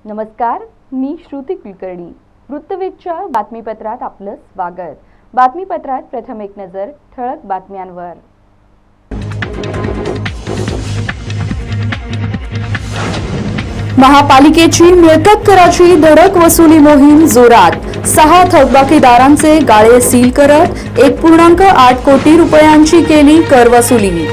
नमस्कार, मी श्रुती कुलकर्णी. वृत्तवेधच्या बातमीपत्रात आपलं स्वागत. बातमीपत्रात प्रथम एक नजर ठळक बातम्यांवर. महापालिकेची मिळकत कराची धडक वसुली मोहीम जोरात. 6 थकबाकीदारांचे गाळे सील करत 1.8 कोटी रुपयांची केली कर वसुली.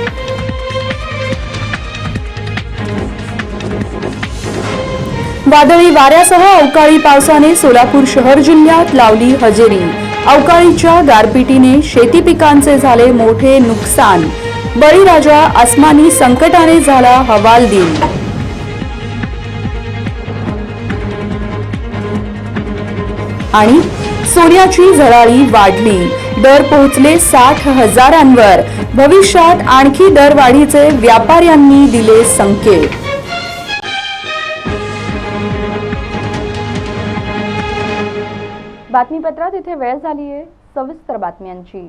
वादळी वाऱ्यासह अवकाळी पावसाने सोलापूर शहर जिल्ह्यात लावली हजेरी. अवकाळीच्या गारपिटीने शेती पिकांचे झाले मोठे नुकसान. बळीराजा आसमानी संकटाने झाला हवालदिल. आणि सोन्याची झळाळी वाढली. दर पोहोचले 60,000वर. भविष्यात आणखी दरवाढीचे व्यापाऱ्यांनी दिले संकेत. बातमीपत्रात इथे वेळ झाली आहे सविस्तर बातम्यांची.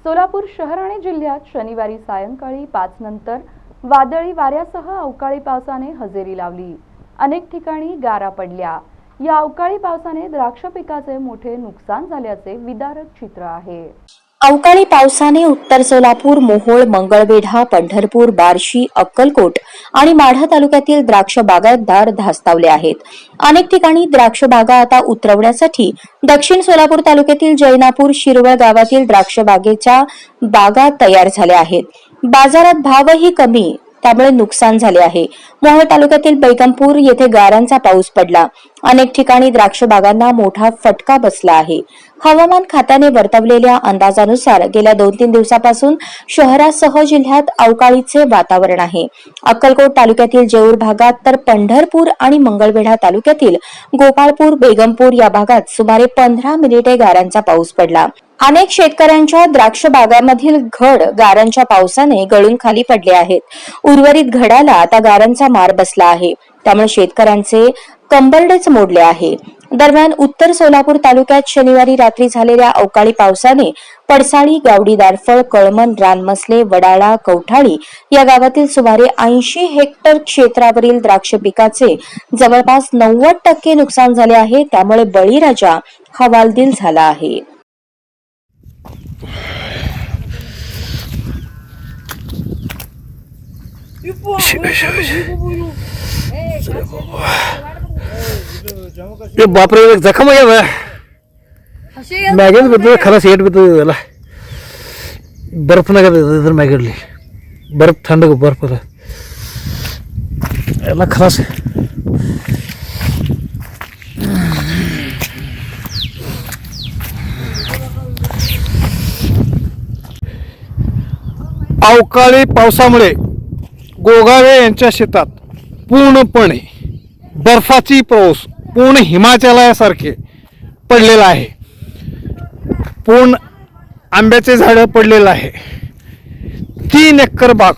सोलापूर शहर आणि जिल्ह्यात शनिवारी सायंकाळी 5 नंतर वादळी वाऱ्यासह अवकाळी पावसाने हजेरी लावली. अनेक ठिकाणी गारा पडल्या. या अवकाळी पावसाने द्राक्ष पिकाचे मोठे नुकसान झाल्याचे विदारक चित्र आहे. अवकाळी पावसाने उत्तर सोलापूर, मोहोळ, मंगळवेढा, पंढरपूर, बार्शी, अक्कलकोट आणि माढा तालुक्यातील द्राक्ष बागायतदार धास्तावले आहेत. अनेक ठिकाणी द्राक्ष बागा आता उतरवण्यासाठी दक्षिण सोलापूर तालुक्यातील जैनापूर, शिरवळ गावातील द्राक्ष बागेच्या बागा तयार झाल्या आहेत. बाजारात भावही कमी, त्यामुळे नुकसान झाले आहे. मोहोळ तालुक्यातील बैगमपूर येथे गारांचा पाऊस पडला. अनेक ठिकाणी द्राक्ष बागांना मोठा फटका बसला आहे. हवामान खात्याने वर्तवलेल्या अंदाजानुसार गेल्या 2-3 दिवसापासून शहरासह जिल्ह्यात अवकाळीचे वातावरण आहे. अक्कलकोट तालुक्यातील जेऊर भागात तर पंढरपूर आणि मंगळवेढा तालुक्यातील गोपाळपूर, बेगमपूर या भागात सुमारे 15 मिनिटे गारांचा पाऊस पडला. अनेक शेतकऱ्यांच्या द्राक्ष बागांमधील घड गारांच्या पावसाने गळून खाली पडले आहेत. उर्वरित घडाला आता गारांचा मार बसला आहे. त्यामुळे शेतकऱ्यांचे कंबरडेच मोडले आहे. दरम्यान उत्तर सोलापूर तालुक्यात शनिवारी रात्री झालेल्या अवकाळी पावसाने पडसाळी, गावडी, दारफळ, कळमन, रानमसले, वडाळा, कवठाळी या गावातील सुमारे 80 हेक्टर क्षेत्रावरील द्राक्ष पिकाचे जवळपास 90% नुकसान झाले आहे. त्यामुळे बळीराजा हवालदिल झाला आहे. बापरे, जखम आहे मॅगेज बद्दल खरं सेट बद्दल झाला. बर्फ नका तर मॅगेडली बर्फ थंड बर्फ याला खरास अवकाळी पावसामुळे गोगावे यांच्या शेतात पूर्णपणे बर्फाची पाऊस पूर्ण हिमाचलासारखे पडलेला आहे. पूर्ण आंब्याचे झाडं पडलेलं आहे. 3 एकर बाग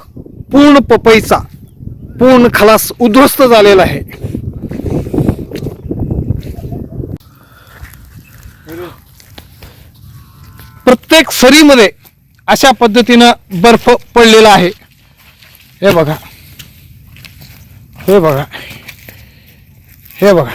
पूर्ण पपईचा पूर्ण खलास उद्ध्वस्त झालेला आहे. प्रत्येक सरीमध्ये अशा पद्धतीनं बर्फ पडलेला आहे. हे बघा, हे बघा, हे बघा.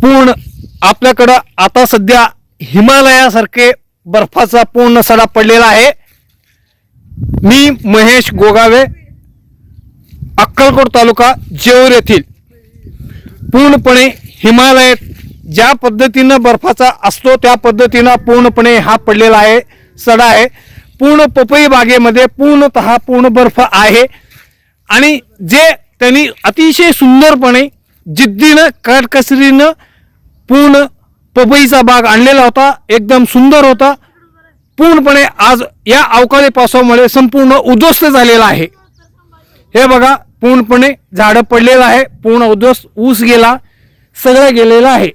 पूर्ण आपल्याकडं आता सध्या हिमालयासारखे बर्फाचा पूर्ण सडा पडलेला आहे. मी महेश गोगावे, अक्कलकोट तालुका, जेऊर येथील पूर्णपणे हिमालयात ज्या पद्धतीनं बर्फाचा असतो त्या पद्धतीनं पूर्णपणे हा पडलेला आहे, सडा आहे. पूर्ण पपई बागेमध्ये पूर्ण बर्फ आहे. आणि जे त्यांनी अतिशय सुंदरपणे जिद्दीनं काटकसरीनं पूर्ण पपईचा बाग आणलेला होता, एकदम सुंदर होता. पूर्णपणे आज या अवकाळी पावसामुळे संपूर्ण उद्ध्वस्त झालेला आहे. हे बघा पूर्णपणे झाडं पडलेलं आहे, पूर्ण उद्ध्वस्त, ऊस गेला, सगळं गेलेलं आहे.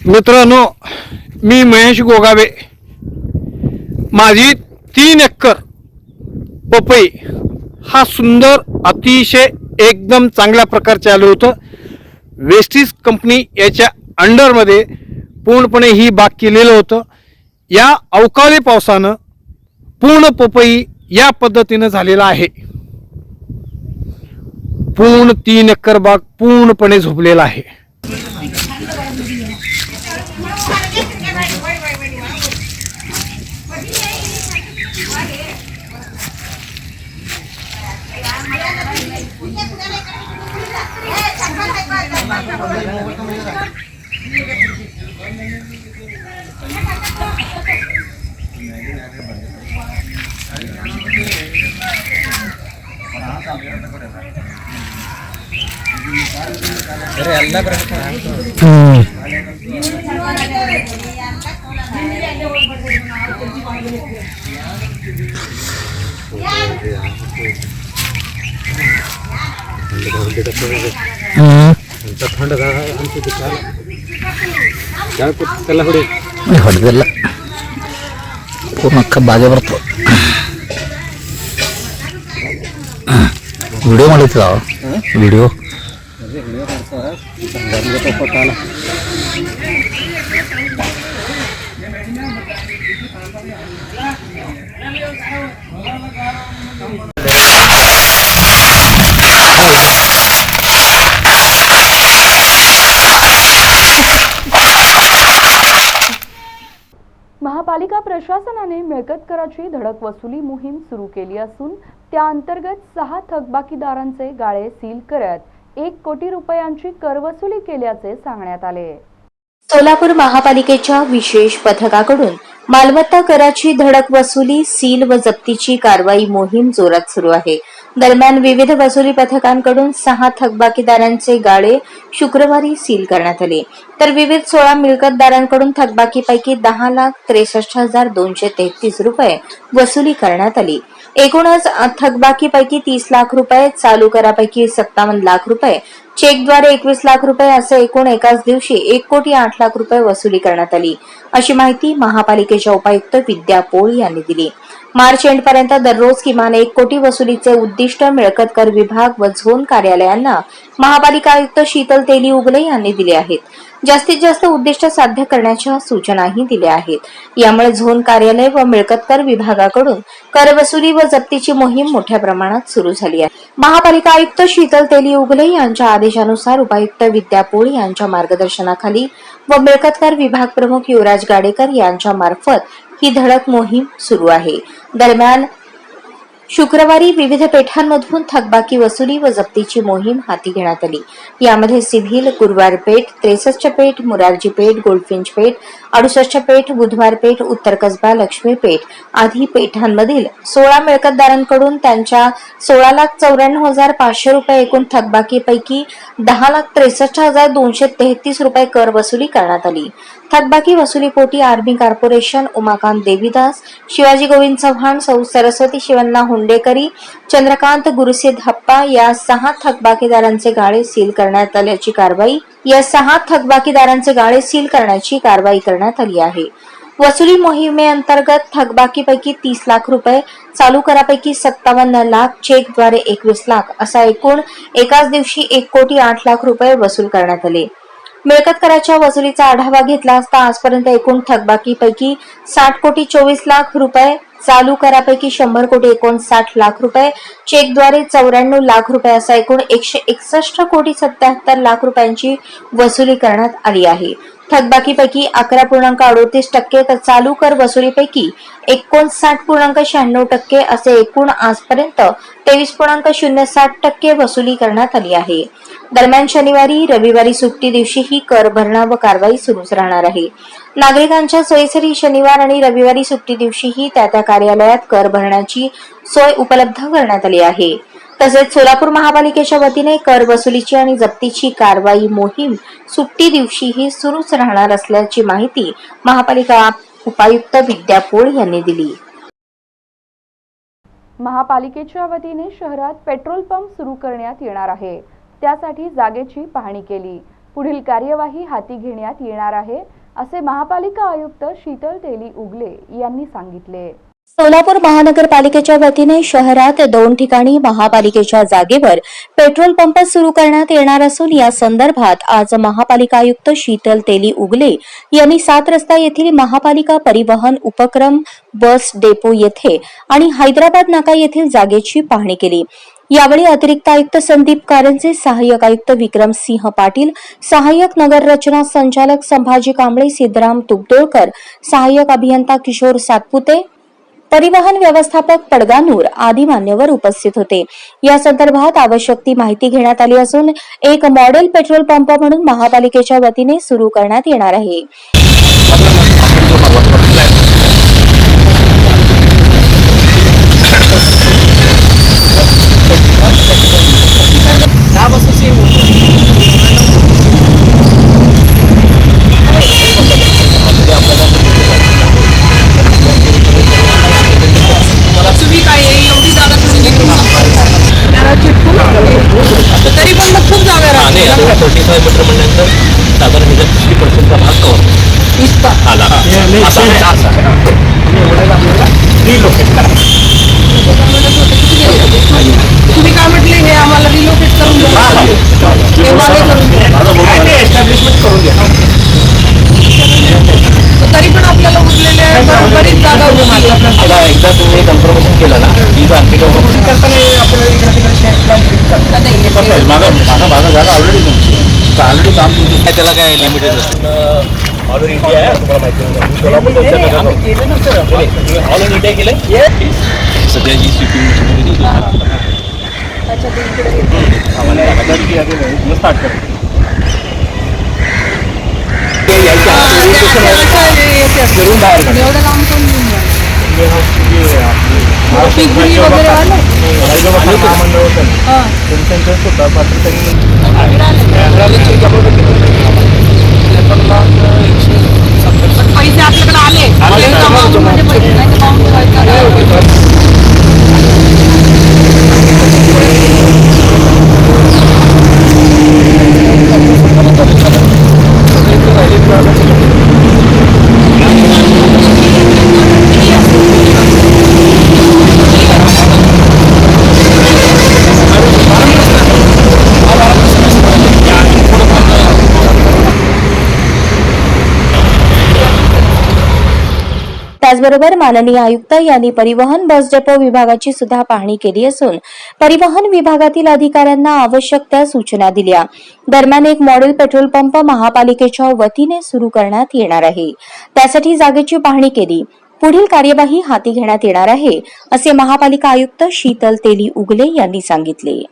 मित्रांनो, मी महेश गोगावे, माझी 3 एकर पपई हा सुंदर अतिशय एकदम चांगल्या प्रकारचे आलं होतं. वेस्टीज कंपनी याच्या अंडरमध्ये पूर्णपणे ही बाग केलेलं होतं. या अवकाळी पावसानं पूर्ण पपई या पद्धतीनं झालेला आहे. पूर्ण 3 एकर बाग पूर्णपणे झोपलेला आहे. ಹೊಡೆದಿಲ್ಲ ಪೂರ್ಣಕ್ಕ ಬಾಗೆ ಬರ್ತಾವ. ವಿಡಿಯೋ ಮಾಡಿತ್ತು ವಿಡಿಯೋ महापालिका प्रशासनाने मिळकत कराची धडक वसुली मोहीम सुरू केली असून त्या अंतर्गत 6 थकबाकीदारांचे गाळे सील करत 1 कोटी रुपयांची कर वसुली केल्याचे सांगण्यात आले. सोलापूर महापालिकेच्या विशेष पथकाकडून मालमत्ता कराची धडक वसुली, सील व जप्तीची कारवाई मोहीम जोरात सुरू आहे. दरम्यान विविध वसुली पथकांकडून 6 थकबाकीदारांचे गाळे शुक्रवारी सील करण्यात आले, तर विविध 16 मिळकतदारांकडून थकबाकीपैकी 10,63,233 रुपये वसुली करण्यात आली. एकूणच थकबाकीपैकी 30 लाख रुपये, चालू करापैकी 57 लाख रुपये, चेकद्वारे 21 लाख रुपये असे एकूण एकाच दिवशी 1,08,00,000 रुपये वसुली करण्यात आली, अशी माहिती महापालिकेच्या उपायुक्त विद्या पोळ यांनी दिली. मार्च एंडपर्यंत दररोज किमान 1 कोटी वसुलीचे उद्दिष्ट मिळकत कर विभाग व झोन कार्यालयांना महापालिका आयुक्त शीतल तेली उगले यांनी दिले आहेत. जास्तीत जास्त उद्दिष्ट साध्य करण्याच्या सूचनाही दिल्या आहेत. यामुळे झोन कार्यालय व मिळकत कर विभागाकडून कर वसुली व जप्तीची मोहीम मोठ्या प्रमाणात सुरू झाली आहे. महापालिका आयुक्त शीतल तेली उगले यांच्या आदेशानुसार उपायुक्त विद्या पोळ यांच्या मार्गदर्शनाखाली व मिळकत कर विभाग प्रमुख युवराज गाडेकर यांच्या मार्फत ही धडक मोहीम सुरू आहे. दरम्यान शुक्रवारी विविध पेठांमधून थकबाकी वसुली व जप्तीची मोहीम हाती घेण्यात आली. यामध्ये सिव्हिल, गुरुवार पेठ, 63 पेठ, मुरारजी पेठ, गोल्डफिंच पेठ, 68 पेठ, बुधवार पेठ, उत्तर कसबा, लक्ष्मी पेठ आदी पेठांमधील 16 मिळकतदारांकडून त्यांच्या 16,94,500 रुपये एकूण थकबाकीपैकी 10,63,233 रुपये कर वसुली करण्यात आली. थकबाकी वसुलीपोटी आर्मी कॉर्पोरेशन, उमाकांत देवीदास, शिवाजी गोविंद चव्हाण, सौ सरस्वती शिवन्ना हुंडेकरी, चंद्रकांत गुरुसिद्ध हप्पा या 6 थकबाकीदारांचे गाळे सील करण्यात आल्याची कारवाई करण्यात आली आहे. वसुली मोहिमेअंतर्गत थकबाकीपैकी 30 लाख रुपये, चालू करापैकी 57 लाख, चेकद्वारे 21 लाख असा एकूण एकाच दिवशी 1,08,00,000 रुपये वसूल करण्यात आले. मिळकत कराच्या वसुलीचा आढावा घेतला असता आजपर्यंत एकूण थकबाकीपैकी 60,24,00,000 रुपये, चालू करापैकी 100,59,00,000 रुपये, चेकद्वारे 94 लाख रुपये असा एकूण 161,77,00,000 रुपयांची वसुली करण्यात आली आहे. थकबाकीपैकी 11.38% तर चालू कर वसुलीपैकी 59.96% असे एकूण आजपर्यंत 23.07% वसुली करण्यात आली आहे. दरम्यान शनिवारी, रविवारी सुट्टी दिवशीही कर भरणा व कारवाई सुरूच राहणार आहे. नागरिकांच्या सोयीसाठी शनिवार आणि रविवारी सुट्टी दिवशीही त्या कार्यालयात कर भरण्याची सोय उपलब्ध करण्यात आली आहे. तसेच सोलापूर महापालिकेच्या वतीने कर वसुलीची आणि जप्तीची कारवाई मोहीम सुट्टी दिवशीही सुरूच राहणार असल्याची माहिती महापालिका उपायुक्त विद्या पोळ यांनी दिली. महापालिकेच्या वतीने शहरात पेट्रोल पंप सुरू करण्यात येणार आहे. त्यासाठी जागेची पाहणी केली. पुढील कार्यवाही हाती घेण्यात येणार आहे, असे महापालिका आयुक्त शीतल तेली उगले यांनी सांगितले. सोलापूर महानगरपालिकेच्या वतीने शहरात 2 ठिकाणी महापालिकेच्या जागेवर पेट्रोल पंप सुरू करण्यात येणार असून या संदर्भात आज महापालिका आयुक्त शीतल तेली उगले यांनी 7 रस्ता येथील महापालिका परिवहन उपक्रम बस डेपो येथे आणि हैदराबाद नाका येथील जागेची पाहणी केली. यावेळी अतिरिक्त आयुक्त संदीप कारंजे, सहाय्यक आयुक्त विक्रम सिंह पाटील, सहाय्यक नगर रचना संचालक संभाजी कांबळे, सिद्धराम तुपदोळकर, सहाय्यक अभियंता किशोर सातपुते, परिवहन व्यवस्थापक पडगानूर आदी मान्यवर उपस्थित होते. या संदर्भात आवश्यक ती माहिती घेण्यात आली असून एक मॉडेल पेट्रोल पंप म्हणून महापालिकेच्या वतीने सुरू करण्यात येणार आहे. तरी पण मग खूप जागा राहते. 45 मीटर म्हणल्यानंतर साधारण 50% भाग कव्हर आला. तुम्ही काय म्हटले, हे आम्हाला रिलोकेट करून तरी पण आपल्याला उरलेले बरीच जागा एकदा तुम्ही कन्फर्मेशन केलं ना की माझा जागा ऑलरेडी काम त्याला काय लिमिटेड ऑल इंडिया आहे. तुम्हाला माहिती ऑल इंडिया केलं सध्या ही स्टार्ट पैसे आपल्याकडे आले त्याचबरोबर माननीय आयुक्त यांनी परिवहन बस डेपो विभागाची सुद्धा पाहणी केली असून परिवहन विभागातील अधिकाऱ्यांना आवश्यक त्या सूचना दिल्या. दरम्यान एक मॉडेल पेट्रोल पंप महापालिकेच्या वतीने सुरू करण्यात येणार आहे. त्यासाठी जागेची पाहणी केली. पुढील कार्यवाही हाती घेण्यात येणार आहे, असे महापालिका आयुक्त शीतल तेली उगले यांनी सांगितले.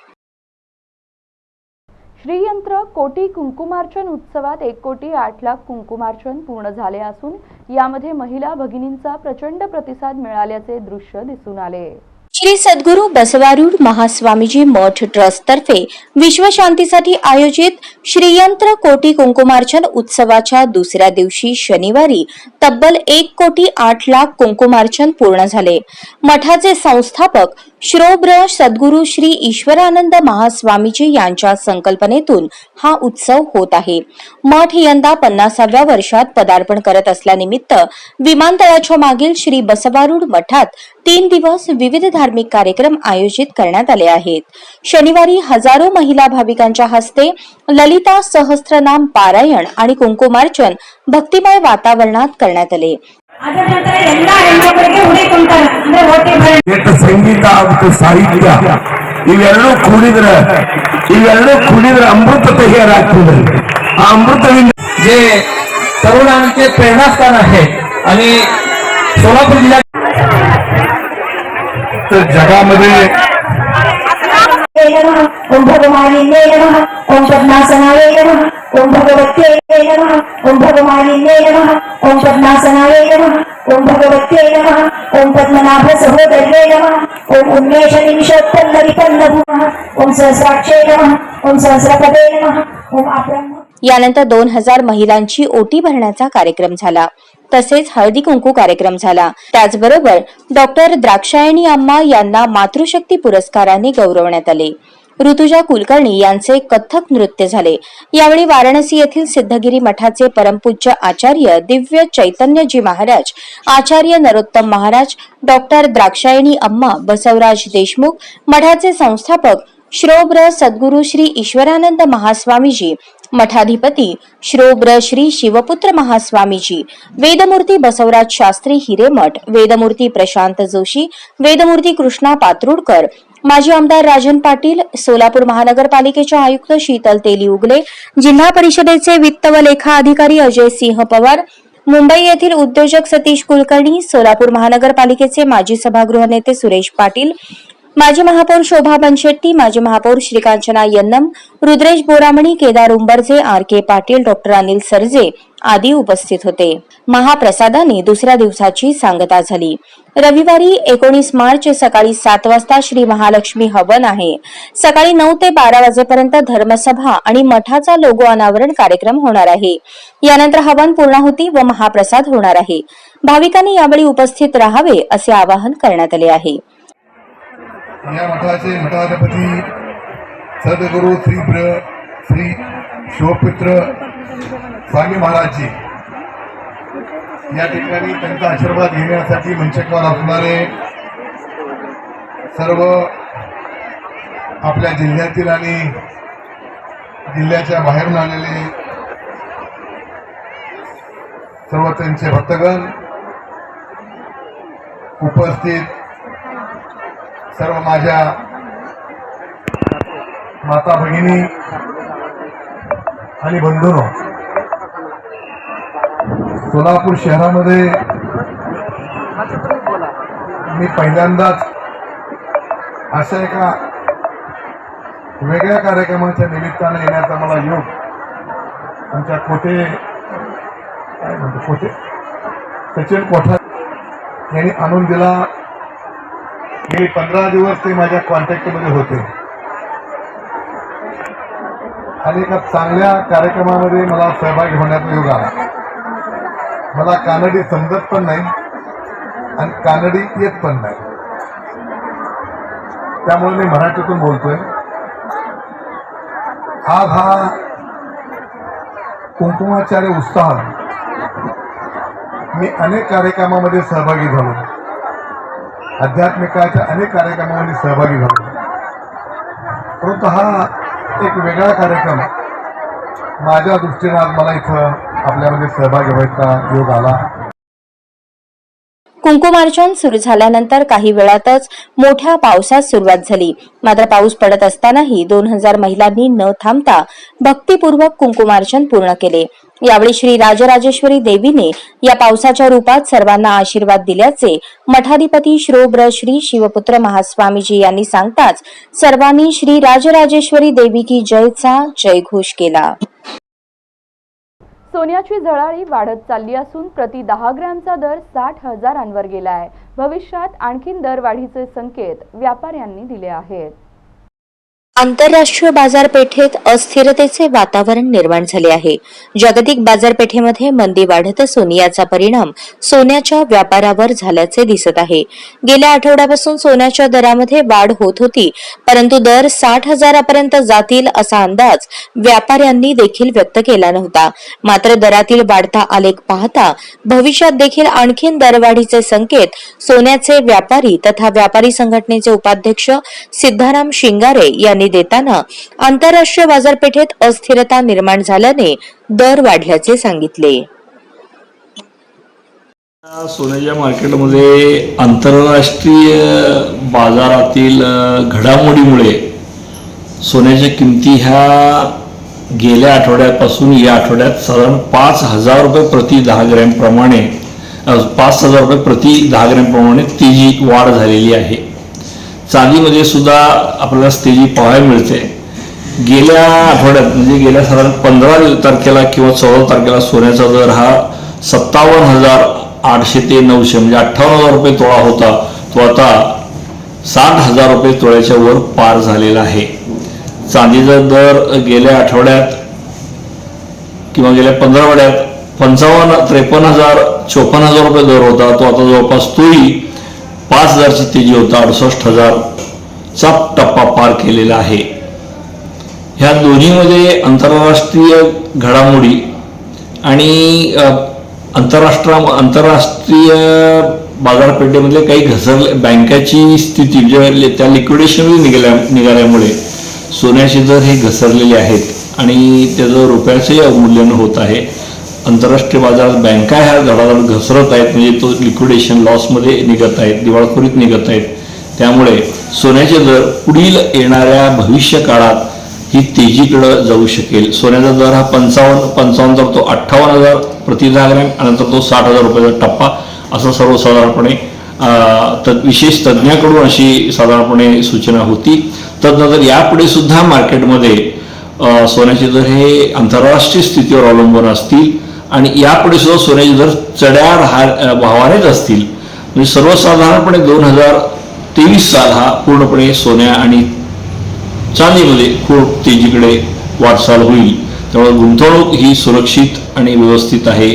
श्रीयंत्र कोटी कुंकुमार्चन उत्सवात 1,08,00,000 कुंकुमार्चन पूर्ण झाले असून यामध्ये महिला भगिनींचा प्रचंड प्रतिसाद मिळाल्याचे दृश्य दिसून आले. श्री सद्गुरू बसवारूढ महास्वामीजी मठ ट्रस्ट तर्फे विश्वशांतीसाठी आयोजित श्रीयंत्र कोटी कुंकुमार्चन उत्सवाच्या दुसऱ्या दिवशी शनिवारी तब्बल 1,08,00,000 कुंकुमार्चन पूर्ण झाले. मठाचे संस्थापक श्रोब्र सद्गुरू श्री ईश्वरानंद महास्वामीजी यांच्या संकल्पनेतून हा उत्सव होत आहे. मठ यंदा 50व्या वर्षात पदार्पण करत असल्यानिमित्त विमानतळाच्या मागील श्री बसवारूढ मठात 3 दिवस विविध धार्मिक कार्यक्रम आयोजित करण्यात आले आहेत. शनिवारी हजारो महिला भाविकांच्या हस्ते ललिता सहस्त्रनाम पारायण आणि कुंकुमार्चन भक्तिमय वातावरणात करण्यात आले. ಸಂಗೀತ ಮತ್ತು ಸಾಹಿತ್ಯ ಇವೆರಡೂ ಕೂಡಿದ್ರೆ ಅಮೃತ ತಯಾರಾಗ್ತದೆ. ಆ अमृतविंद जे तरुणांचे प्रेरणास्थान आहे आणि सोलापूर जिल्ह्यात जगामध्ये ओम भगवानिन्ने नमः, ओम पद्मासनाय नमः, ओम भगवत्यै नमः, ओम भगवानिन्ने नमः, ओम पद्मासनाय नमः, ओम भगवत्यै नमः, ओम पद्मनाभ सहोदर्ये नमः, ओम उन्मेष निमिषोत्पन्नरिपन्न नमः, ओम सहस्राक्षे नमः, ओम सहस्रपदे नमः, ओम अब्रह्म. यानंतर 2000 महिलांची ओटी भरण्याचा कार्यक्रम झाला. तसेच हळदी कुंकू कार्यक्रम झाला. त्याचबरोबर डॉक्टर द्राक्षायणी अम्मा यांना मातृशक्ती पुरस्काराने गौरवण्यात आले. ऋतुजा कुलकर्णी यांचे कथ्थक नृत्य झाले. यावेळी वाराणसी येथील सिद्धगिरी मठाचे परमपूज्य आचार्य दिव्य चैतन्यजी महाराज, आचार्य नरोत्तम महाराज, डॉक्टर द्राक्षायणी अम्मा, बसवराज देशमुख, मठाचे संस्थापक श्रोब्र सद्गुरु श्री ईश्वरानंद महास्वामीजी, मठाधिपती श्रोब्र श्री शिवपुत्र महास्वामीजी, वेदमूर्ती बसवराज शास्त्री हिरेमठ, वेदमूर्ती प्रशांत जोशी, वेदमूर्ती कृष्णा पात्रुडकर, माजी आमदार राजन पाटील, सोलापूर महानगरपालिकेच्या आयुक्त शीतल तेली उगले, जिल्हा परिषदेचे वित्त व लेखा अधिकारी अजय सिंह पवार, मुंबई येथील उद्योजक सतीश कुलकर्णी, सोलापूर महानगरपालिकेचे माजी सभागृह नेते सुरेश पाटील, माजी महापौर शोभा बनशेट्टी, माजी महापौर श्रीकांचना यन्नम, रुद्रेश बोरामणी, केदार उंबरजे, आर के पाटील, डॉक्टर अनिल सरजे आदी उपस्थित होते. महाप्रसादाने दुसऱ्या दिवसाची सांगता झाली. रविवारी 19 मार्च सकाळी 7 वाजता श्री महालक्ष्मी हवन आहे. सकाळी 9 ते 12 वाजेपर्यंत धर्मसभा आणि मठाचा लोगो अनावरण कार्यक्रम होणार आहे. यानंतर हवन पूर्णाहुती व महाप्रसाद होणार आहे. भाविकांनी यावेळी उपस्थित राहावे असे आवाहन करण्यात आले आहे. या मठाचे मठाधिपती सद्गुरु श्री शिवपुत्र स्वामी महाराजजी या ठिकाणी त्यांचा आशीर्वाद घेण्यासाठी मंचकवर असणारे सर्व आपल्या जिल्ह्यातील आणि जिल्ह्याच्या बाहेरून आलेले सर्व त्यांचे भक्तगण, उपस्थित सर्व माझ्या माता भगिनी आणि बंधूंनो, सोलापूर शहरामध्ये मी पहिल्यांदाच अशा एका वेगळ्या कार्यक्रमाच्या निमित्तानं येण्याचा मला योग आमच्या कोठे सचिन कोठा यांनी आणून दिला. गेली 15 दिवस ते माझ्या कॉन्टॅक्टमध्ये होते आणि एका चांगल्या कार्यक्रमामध्ये मला सहभागी होण्याचा योग आला. मला कानडी समजत पण नाही आणि कानडी येत पण नाही, त्यामुळे मी मराठीतून बोलतोय. आज हा कुंकुमाचार्य उत्साह मी अनेक कार्यक्रमामध्ये सहभागी झालो, आध्यात्मिकाच्या अनेक कार्यक्रमामध्ये सहभागी झालो, परंतु हा एक वेगळा कार्यक्रम माझ्या दृष्टीने आज मला इथं आपल्यामध्ये सहभागी व्हायचा योग आला. कुंकुमार्चन सुरू झाल्यानंतर काही वेळातच मोठ्या पावसास सुरुवात झाली. मात्र पाऊस पडत असतानाही 2000 महिलांनी न थांबता भक्तिपूर्वक कुंकुमार्चन पूर्ण केले. यावेळी श्री राजराजेश्वरी देवीने या पावसाच्या रूपात सर्वांना आशीर्वाद दिल्याचे मठाधिपती श्रोब्र श्री शिवपुत्र महास्वामीजी यांनी सांगताच सर्वांनी श्री राजराजेश्वरी देवी की जयचा जयघोष केला. सोन्याची झळाळी वाढत चालली असून प्रति 10 ग्रॅमचा दर 60,000 गेला आहे. भविष्यात आणखीन दरवाढीचे संकेत व्यापाऱ्यांनी दिले आहेत. आंतरराष्ट्रीय बाजारपेठेत अस्थिरतेचे वातावरण निर्माण झाले आहे. जागतिक बाजारपेठेमध्ये मंदी वाढत असून याचा परिणाम सोन्याच्या व्यापारावर झाल्याचे दिसत आहे. गेल्या आठवड्यापासून सोन्याच्या दरामध्ये वाढ होत होती, परंतु दर 60,000 पर्यंत जातील असा अंदाज व्यापाऱ्यांनी देखील व्यक्त केला नव्हता. मात्र दरातील वाढता आलेख पाहता भविष्यात देखील आणखीन दरवाढीचे संकेत सोन्याचे व्यापारी तथा व्यापारी संघटनेचे उपाध्यक्ष सिद्धाराम शिंगारे यांनी देताना आंतरराष्ट्रीय बाजारपेठेत अस्थिरता निर्माण झाल्याने दर वाढल्याचे सांगितले. सोन्याच्या मार्केटमध्ये आंतरराष्ट्रीय बाजारातील घडामोडीमुळे सोन्याच्या किमती ह्या गेल्या आठवड्यापासून या आठवड्यात साधारण 5,000 रुपये प्रति 10 ग्रॅम प्रमाणे 5,000 रुपये प्रति 10 ग्रॅम प्रमाणे तेजी वाढ झालेली आहे. चांदीमध्ये सुद्धा आपल्याला तेजी पाहायला मिळते. गेल्या आठवड्यात म्हणजे गेल्या साधारण 15 तारखेला किंवा 14 तारखेला सोन्याचा दर हा 57,800 ते 900 म्हणजे 58,000 रुपये तोळा होता, तो आता 60,000 रुपये तोळ्याच्या वर पार झालेला आहे. चांदीचा दर गेल्या आठवड्यात किंवा गेल्या 15 आठवड्यात 53,000 54,000 रुपये दर होता, तो आता जवळपास तोही 5,000ची तेजी होता 68,000चा टप्पा पार केलेला आहे. ह्या दोन्हीमध्ये आंतरराष्ट्रीय घडामोडी आणि आंतरराष्ट्रीय बाजारपेठेमधले काही घसरले बँकाची स्थिती म्हणजे त्या लिक्विडेशनमध्ये निघाल्यामुळे सोन्याचे दर हे घसरलेले आहेत आणि त्याचं रुपयाचंही अवमूल्यन होत आहे. आंतरराष्ट्रीय बाजारात बँका ह्या धडाधड घसरत आहेत, म्हणजे तो लिक्विडेशन लॉसमध्ये निघत आहेत, दिवाळखोरीत निघत आहेत. त्यामुळे सोन्याचे दर पुढील येणाऱ्या भविष्य काळात ही तेजीकडे जाऊ शकेल. सोन्याचा दर हा 55 तर तो 58,000 प्रति 10 ग्रॅम आणि नंतर तो 60,000 रुपयाचा टप्पा असं सर्वसाधारणपणे विशेष तज्ज्ञाकडून अशी साधारणपणे सूचना होती. तदनंतर यापुढे सुद्धा मार्केटमध्ये सोन्याचे दर हे आंतरराष्ट्रीय स्थितीवर अवलंबून असतील आणि यापुढे सुद्धा सोन्याचे दर चढ्या भावानेच असतील. म्हणजे सर्वसाधारणपणे 2023 साल हा पूर्णपणे सोन्या आणि चांदीमध्ये खूप तेजीकडे वाटचाल होईल. त्यामुळे गुंतवणूक ही सुरक्षित आणि व्यवस्थित आहे.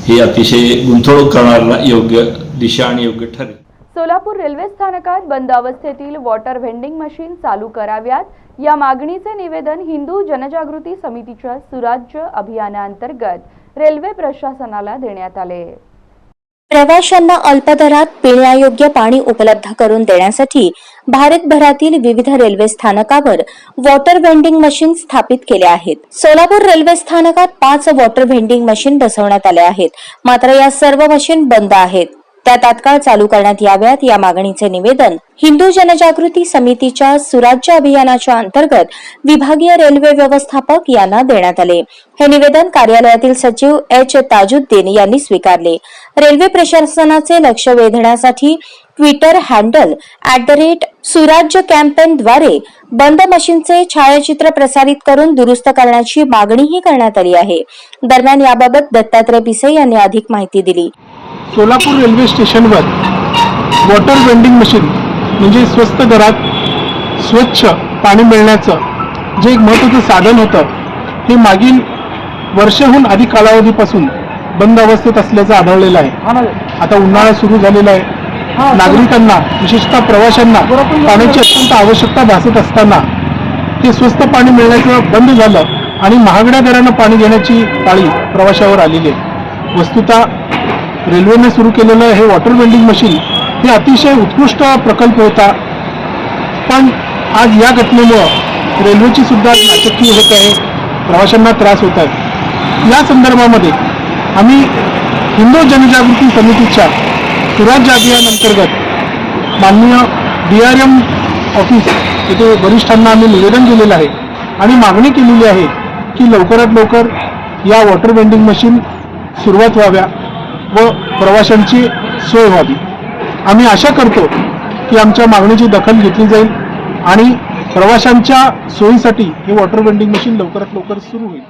हे अतिशय गुंतवणूक करणाऱ्याला योग्य दिशा आणि योग्य ठरेल. सोलापूर रेल्वे स्थानकात बंद अवस्थेतील वॉटर व्हेंडिंग मशीन चालू कराव्यात या मागणीचे निवेदन हिंदू जनजागृती समितीच्या सुराज्य अभियानांतर्गत रेल्वे प्रशासनाला देण्यात आले. प्रवाशांना अल्प दरात पिण्यायोग्य पाणी उपलब्ध करून देण्यासाठी भारतभरातील विविध रेल्वे स्थानकावर वॉटर व्हेंडिंग मशीन स्थापित केले आहेत. सोलापूर रेल्वे स्थानकात 5 वॉटर व्हेंडिंग मशीन बसवण्यात आले आहेत. मात्र या सर्व मशीन बंद आहेत. त्या तात्काळ चालू करण्यात याव्यात या मागणीचे निवेदन हिंदू जनजागृती समितीच्या सुराज्य अभियानाच्या अंतर्गत विभागीय रेल्वे व्यवस्थापक यांना देण्यात आले. हे निवेदन कार्यालयातील सचिव एच ताजुद्दीन यांनी स्वीकारले. रेल्वे प्रशासनाचे लक्ष वेधण्यासाठी ट्विटर हँडल @सुराज्य कॅम्पेनद्वारे बंद मशीनचे छायाचित्र प्रसारित करून दुरुस्त करण्याची मागणीही करण्यात आली आहे. दरम्यान याबाबत दत्तात्रय पिसे यांनी अधिक माहिती दिली. सोलापूर रेल्वे स्टेशनवर वॉटर वेंडिंग मशीन म्हणजे स्वस्त दरात स्वच्छ पाणी मिळण्याचं जे एक महत्त्वाचं साधन होतं, हे मागील वर्षाहून अधिक कालावधीपासून बंद अवस्थेत असल्याचं आढळलेलं आहे. आता उन्हाळा सुरू झालेला आहे. नागरिकांना विशेषतः प्रवाशांना पाण्याची अत्यंत आवश्यकता भासत असताना ते स्वस्त पाणी मिळण्याचं बंद झालं आणि महागड्या दरानं पाणी घेण्याची पाळी प्रवाशावर आलेली आहे. वस्तुतः रेल्वेने सुरू केलेलं हे वॉटर वेंडिंग मशीन हे अतिशय उत्कृष्ट प्रकल्प होता, पण आज या घटनेमुळं रेल्वेची सुद्धा नाचक्की होत आहे, प्रवाशांना त्रास होत आहे. या संदर्भामध्ये आम्ही हिंदू जनजागृती समितीच्या सुराज्य अभियान अंतर्गत माननीय DRM ऑफिस येथे वरिष्ठांना आम्ही निवेदन दिलेलं आहे आणि मागणी केलेली आहे की लवकरात लवकर या वॉटर वेंडिंग मशीन सुरुवात व्हाव्या व प्रवाशांची सोय व्हावी. आम्ही आशा करतो की आमच्या मागणीची दखल घेतली जाईल आणि प्रवाशांच्या सोयीसाठी हे वॉटर वेंडिंग मशीन लवकरात लवकर सुरू होईल.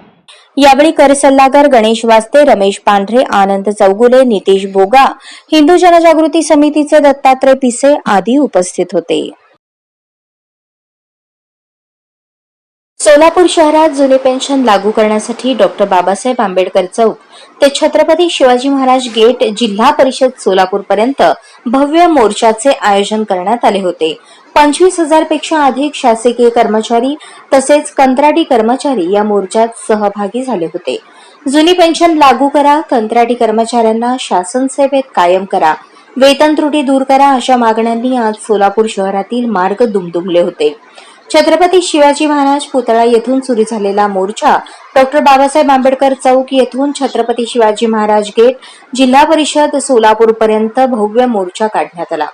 यावेळी कर सल्लागार गणेश वास्ते, रमेश पांढरे, आनंद चौगुले, नितीश बोगा, हिंदू जनजागृती समितीचे दत्तात्रय पिसे आदी उपस्थित होते. सोलापूर शहरात जुनी पेन्शन लागू करण्यासाठी डॉक्टर बाबासाहेब आंबेडकर चौक ते छत्रपती शिवाजी महाराज गेट जिल्हा परिषद सोलापूर पर्यंत भव्य मोर्चाचे आयोजन करण्यात आले होते. 25,000 पेक्षा अधिक शासकीय कर्मचारी तसेच कंत्राटी कर्मचारी या मोर्चात सहभागी झाले होते. जुनी पेन्शन लागू करा, कंत्राटी कर्मचाऱ्यांना शासन सेवेत कायम करा, वेतन त्रुटी दूर करा अशा मागण्यांनी आज सोलापूर शहरातील मार्ग दुमदुमले होते. छत्रपती शिवाजी महाराज पुतळा येथून सुरू झालेला मोर्चा डॉक्टर बाबासाहेब आंबेडकर चौक येथून छत्रपती शिवाजी महाराज गेट जिल्हा परिषद सोलापूर पर्यंत भव्य मोर्चा काढण्यात आला.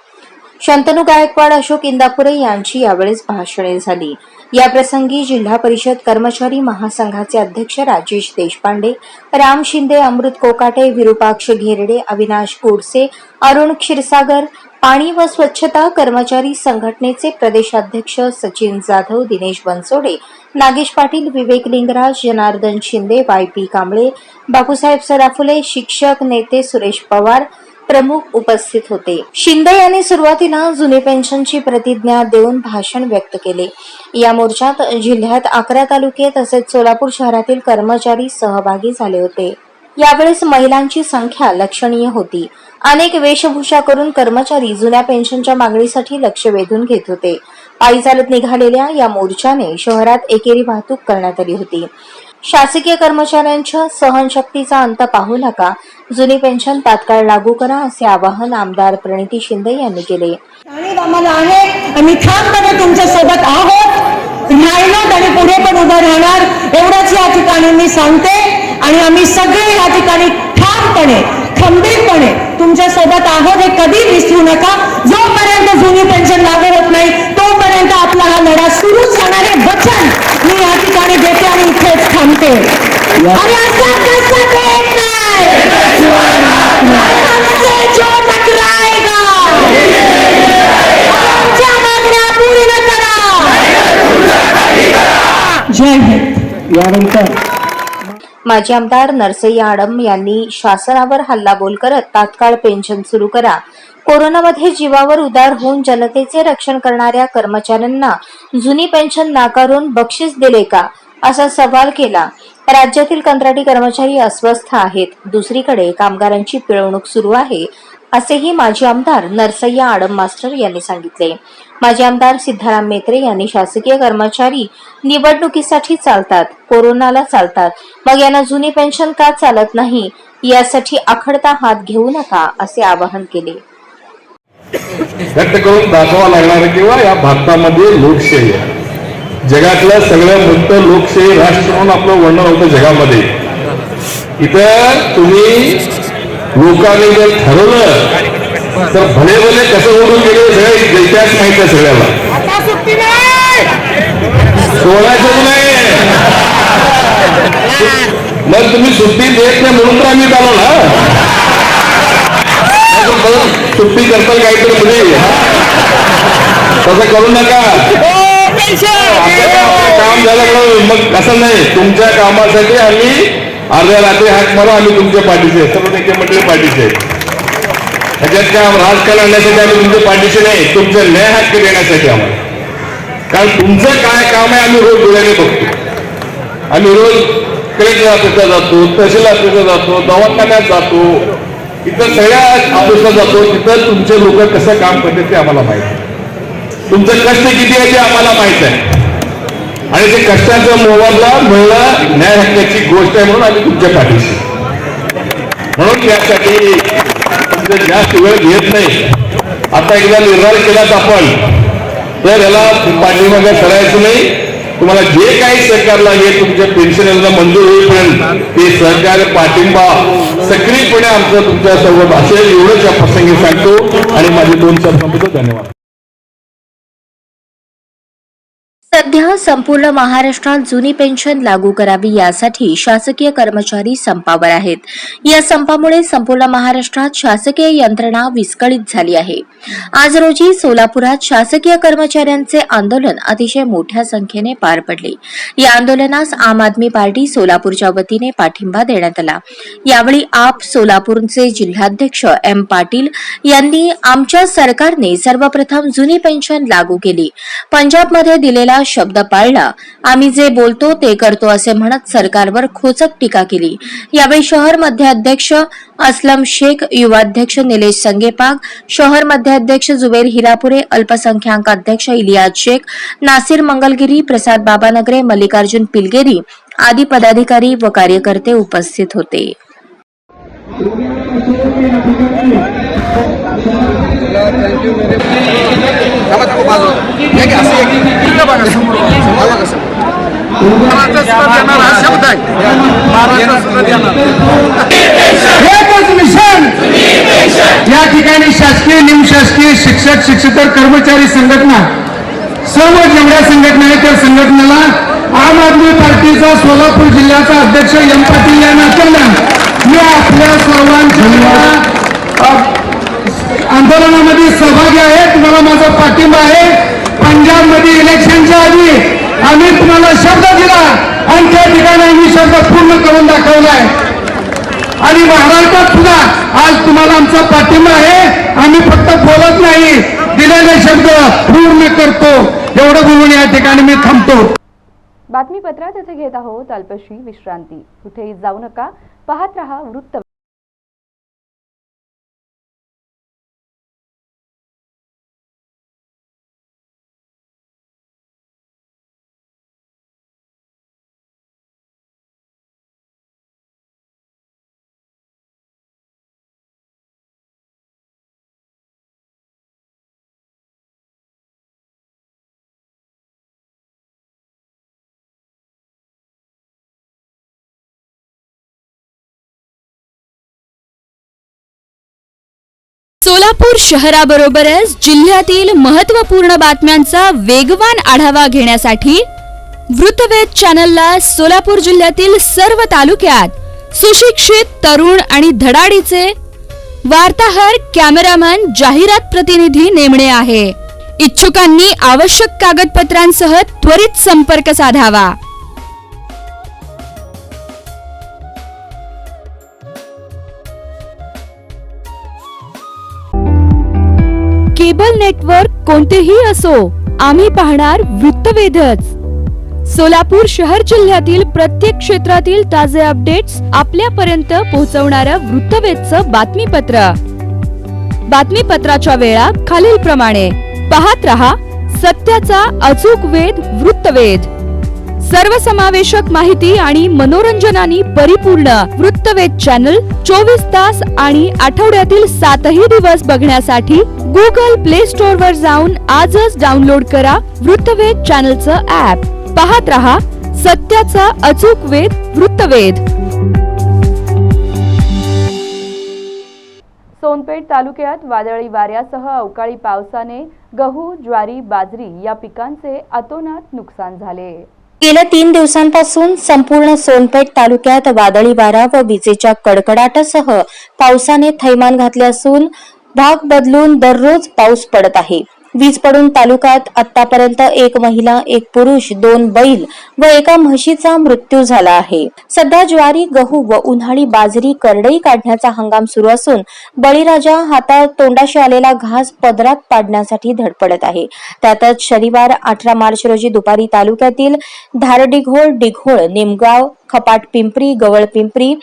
शंतनू गायकवाड, अशोक इंदापुरे यांची यावेळेस भाषणे झाली. याप्रसंगी जिल्हा परिषद कर्मचारी महासंघाचे अध्यक्ष राजेश देशपांडे, राम शिंदे, अमृत कोकाटे, विरुपाक्ष घेरडे, अविनाश गोडसे, अरुण क्षीरसागर, पाणी व स्वच्छता कर्मचारी संघटनेचे प्रदेशाध्यक्ष सचिन जाधव, दिनेश बनसोडे, नागेश पाटील, विवेक लिंगराज, जनार्दन शिंदे, YP कांबळे, बापूसाहेब सराफुले, शिक्षक नेते सुरेश पवार प्रमुख उपस्थित होते. शिंदे यांनी सुरुवातीला जुनी पेन्शनची प्रतिज्ञा देऊन भाषण व्यक्त केले. या मोर्चात जिल्ह्यात 11 तालुके तसेच सोलापूर शहरातील कर्मचारी सहभागी झाले होते. यावेळेस महिलांची संख्या लक्षणीय होती. अनेक वेशभूषा करून कर्मचारी जुन्या पेन्शनच्या मागणीसाठी लक्ष वेधून घेत होते. पायी चालत निघालेल्या या मोर्चाने शहरात एकेरी वाहतूक करण्यात आली होती. शासकीय कर्मचाऱ्यांच्या सहनशक्तीचा अंत पाहू नका, जुनी पेन्शन तात्काळ लागू करा, असे आवाहन आमदार प्रणिती शिंदे यांनी केले. आणि आम्हाला आहे, आम्ही ठामपणे तुमच्या सोबत आहोत, राहिलो आणि पुढे पण उभं राहणार, एवढंच या ठिकाणी मी सांगते. आणि आम्ही सगळे या ठिकाणी ठामपणे खंबीरपणे तुमच्या सोबत आहोत, हे कधी विसरू नका. जोपर्यंत जुनी पेन्शन लागू होत नाही तोपर्यंत आपला हा लढा सुरूच राहणार हे वचन मी या ठिकाणी देते आणि इथेच थांबते. आणि असं कसं देत नाही, हमसे जो टकराएगा आमच्या मागण्या पूर्ण करा. जय हिंद. यानंतर माजी आमदार नरसय्या आडम यांनी शासनावर हल्लाबोल करत तात्काळ पेन्शन सुरू करा, कोरोनामध्ये जीवावर उदार होऊन जनतेचे रक्षण करणाऱ्या कर्मचाऱ्यांना जुनी पेन्शन नाकारून बक्षीस दिले का, असा सवाल केला. राज्यातील कंत्राटी कर्मचारी अस्वस्थ आहेत, दुसरीकडे कामगारांची पिळवणूक सुरू आहे, असेही माजी आमदार नरसय्या आडम मास्टर यांनी सांगितले. माजी आमदार सिद्धाराम मेत्रे यांनी शासकीय कर्मचारी निवडणुकीसाठी चालतात, कोरोनाला चालतात, मग यांना जुनी पेन्शन का चालत नाही, यासाठी आखडता हात घेऊ नका, असे आवाहन केले. व्यक्त करून दाखवा लागणार किंवा या भारतामध्ये लोकशाही आहे, जगातलं सगळं मोठं लोकशाही राष्ट्र म्हणून आपलं वर्णन होतं जगामध्ये. इथं तुम्ही लोकांनी जर ठरवलं तर भले भले कसं ओढून गेले सगळे इतिहास माहित आहे सगळ्याला. सोडायचं नाही, मग तुम्ही सुट्टी देत नाही म्हणून तर आम्ही आलो ना. सुट्टी करताल काहीतरी तुम्ही तसं करू नका. काम झालं मग असं नाही, तुमच्या कामासाठी आम्ही अर्ध्या रात्री हाक मारा, आम्ही तुमच्या पाठीचे सर्व नेते मंडळी पाठीचे. त्याच्यात काम राजकारण आणण्यासाठी आम्ही तुमच्या पाठीशी नाही, तुमचे न्याय हक्क देण्यासाठी आम्हाला. कारण तुमचं काय काम आहे आम्ही रोज डोळ्याने बघतो. आम्ही रोज कलेक्टर ऑफिसला जातो, तहसील ऑफिसला जातो, दवाखान्यात जातो, इतर सगळ्या ऑफिसला जातो. तिथं तुमचे लोक कसं काम करतात ते आम्हाला माहित आहे, तुमचं कष्ट किती आहे ते आम्हाला माहित आहे. आणि ते कष्टाचं मोबदला मिळणं न्याय हक्काची गोष्ट आहे म्हणून आम्ही तुमच्या पाठीशी. म्हणून त्यासाठी तुमचं जास्त वेळ घेत नाही. आता एकदा निर्धार केलात आपण तर याला पाठीमागे करायचं नाही. तुम्हाला जे काही सहकार लागेल तुमच्या पेन्शनला मंजूर होईपर्यंत ते सहकार्य पाठिंबा सक्रियपणे आमचं तुमच्या सोबत असेल एवढंच या प्रसंगी सांगतो आणि माझे 2 शब्द. धन्यवाद. सध्या संपूर्ण महाराष्ट्रात जुनी पेन्शन लागू करावी यासाठी शासकीय कर्मचारी संपावर आहेत. या संपामुळे संपूर्ण महाराष्ट्रात शासकीय यंत्रणा विस्कळीत झाली आहे. आज रोजी सोलापुरात शासकीय कर्मचाऱ्यांचे आंदोलन अतिशय मोठ्या संख्येने पार पडले. या आंदोलनास आम आदमी पार्टी सोलापूरच्या वतीने पाठिंबा देण्यात आला. यावेळी आप सोलापूरचे जिल्हाध्यक्ष एम पाटील यांनी आमच्या सरकारने सर्वप्रथम जुनी पेन्शन लागू केली, पंजाबमध्ये दिलेला शब्द पाळला, आम्ही जे बोलतो ते करतो असे म्हणत सरकारवर खोचक टीका केली. यावेळी शहर मध्याध्यक्ष असलम शेख, युवाध्यक्ष निलेश संगेपाग, शहर मध्याध्यक्ष जुबेर हिरापुरे, अल्पसंख्याक अध्यक्ष इलियास शेख, नासिर मंगलगिरी, प्रसाद बाबानगरे, मल्लिकार्जुन पिलगेरी आदी पदाधिकारी व कार्यकर्ते उपस्थित होते. या ठिकाणी शासकीय निमशासकीय शिक्षक शिक्षकेतर कर्मचारी संघटना सर्व जेवढ्या संघटना आहेत त्या संघटनेला आम आदमी पार्टीचा सोलापूर जिल्ह्याचा अध्यक्ष एम पाटील यांना केला. मी आपल्या सर्वांच्या आंदोलनामध्ये सहभागी आहे, तुम्हाला माझा पाठिंबा आहे. पंजाबमध्ये इलेक्शनच्या आधी आम्ही तुम्हाला शब्द दिला आणि त्या ठिकाणी आम्ही शब्द पूर्ण करून दाखवलाय. आणि महाराष्ट्रात सुद्धा आज तुम्हाला आमचा पाठिंबा आहे. आम्ही फक्त बोलत नाही, दिलेले शब्द पूर्ण करतो. एवढं बोलून या ठिकाणी मी थांबतो. बातमीपत्रात येथे घेत आहोत अल्पशी विश्रांती. कुठेही जाऊ नका. पाहत रहा वृत्त. सोलापूर शहराबरोबरच जिल्ह्यातील महत्त्वपूर्ण बातम्यांचा वेगवान आढावा घेण्यासाठी वृत्तवेध चॅनलला सोलापूर जिल्ह्यातील सर्व तालुक्यात सुशिक्षित तरुण आणि धडाडीचे वार्ताहर, कॅमेरामन, जाहिरात प्रतिनिधी नेमणे आहे. इच्छुकांनी आवश्यक कागदपत्रांसह त्वरित संपर्क साधावा. केबल नेटवर्क कोणतेही असो, आम्ही पाहणार वृत्तवेधच. सोलापूर शहर जिल्ह्यातील प्रत्येक क्षेत्रातील ताजे अपडेट्स आपल्यापर्यंत पोहोचवणारं वृत्तवेधचं बातमीपत्र. बातमीपत्राच्या वेळा खालीलप्रमाणे. पाहत रहा सत्याचा अचूक वेध वृत्तवेध. सर्वसमावेशक माहिती आणि मनोरंजनाने परिपूर्ण वृत्तवेध चॅनल 24 तास आणि आठवड्यातील 7ही दिवस बघण्यासाठी गुगल प्ले स्टोअर वर जाऊन आजच डाउनलोड करा वृत्तवेध चॅनलचं ॲप. पाहत रहा सत्याचा अचूक वेध वृत्तवेध. सोनपेठ तालुक्यात वादळी वाऱ्यासह अवकाळी पावसाने गहू, ज्वारी, बाजरी या पिकांचे अतोनात नुकसान झाले. गेल्या 3 दिवसांपासून संपूर्ण सोनपेठ तालुक्यात वादळी वारा व विजेच्या कडकडाटासह पावसाने थैमान घातले असून भाग बदलून दररोज पाऊस पडत आहे. वीज पडून तालुक्यात आतापर्यंत 1 महिला, 1 पुरुष, 2 बैल व 1 म्हशीचा मृत्यू झाला आहे. सध्या ज्वारी, गहू व उन्हाळी बाजरी करडई काढण्याचा हंगाम सुरू असून बळीराजा हातात तोंडाशी आलेला घास पदरात पाडण्यासाठी धडपडत आहे. त्यातच शनिवार 18 मार्च रोजी दुपारी तालुक्यातील धारडिघोळ, डिघोळ, निमगाव, खपाट पिंपरी, गवळ पिंपरी,